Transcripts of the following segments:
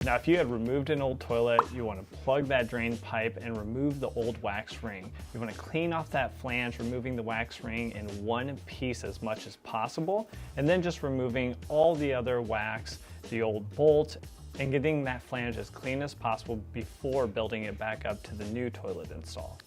Now, if you had removed an old toilet, you want to plug that drain pipe and remove the old wax ring. You want to clean off that flange, removing the wax ring in one piece as much as possible, and then just removing all the other wax, the old bolt, and getting that flange as clean as possible before building it back up to the new toilet install.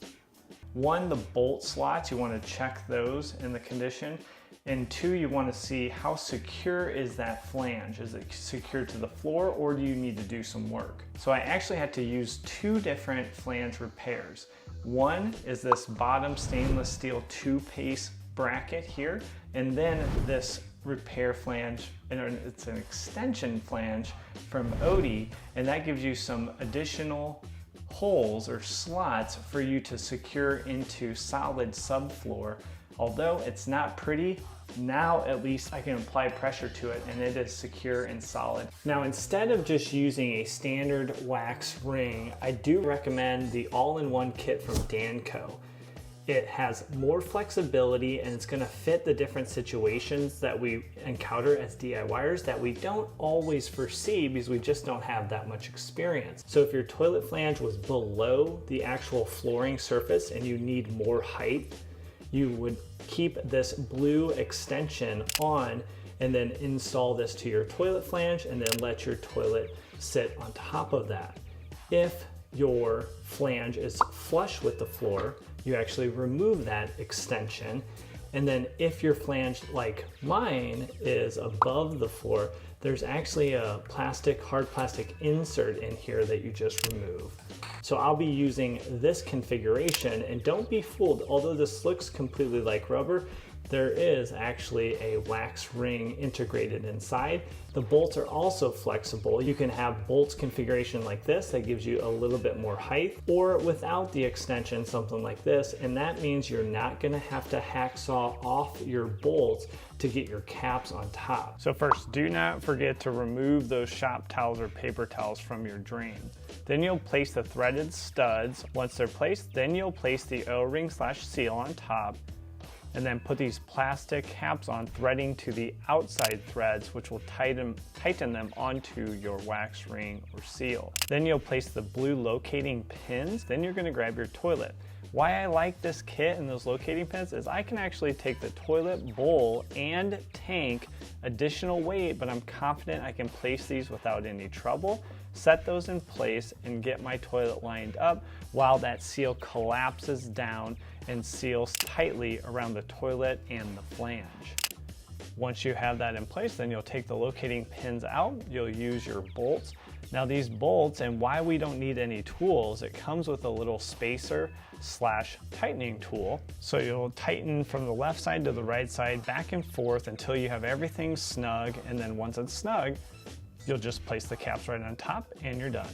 One, the bolt slots, you want to check those in the condition. And two, you want to see how secure is that flange. Is it secure to the floor, or do you need to do some work? So I actually had to use two different flange repairs. One is this bottom stainless steel 2-piece bracket here, and then this repair flange, and it's an extension flange from Odie, and that gives you some additional holes or slots for you to secure into solid subfloor. Although it's not pretty, now at least I can apply pressure to it and it is secure and solid. Now, instead of just using a standard wax ring, I do recommend the all-in-one kit from Danco. It has more flexibility and it's gonna fit the different situations that we encounter as DIYers that we don't always foresee because we just don't have that much experience. So if your toilet flange was below the actual flooring surface and you need more height, you would keep this blue extension on and then install this to your toilet flange and then let your toilet sit on top of that. If your flange is flush with the floor, you actually remove that extension. And then if your flange, like mine, is above the floor, there's actually a hard plastic insert in here that you just remove. So I'll be using this configuration, and don't be fooled, although this looks completely like rubber, there is actually a wax ring integrated inside. The bolts are also flexible. You can have bolts configuration like this that gives you a little bit more height, or without the extension, something like this, and that means you're not gonna have to hacksaw off your bolts to get your caps on top. So first, do not forget to remove those shop towels or paper towels from your drain. Then you'll place the threaded studs. Once they're placed, then you'll place the O-ring / seal on top, and then put these plastic caps on, threading to the outside threads, which will tighten them onto your wax ring or seal. Then you'll place the blue locating pins. Then you're gonna grab your toilet. Why I like this kit and those locating pins is I can actually take the toilet bowl and tank additional weight, but I'm confident I can place these without any trouble, set those in place, and get my toilet lined up while that seal collapses down and seals tightly around the toilet and the flange. Once you have that in place, then you'll take the locating pins out, you'll use your bolts. Now these bolts, and why we don't need any tools, it comes with a little spacer / tightening tool. So you'll tighten from the left side to the right side, back and forth until you have everything snug, and then once it's snug, you'll just place the caps right on top and you're done.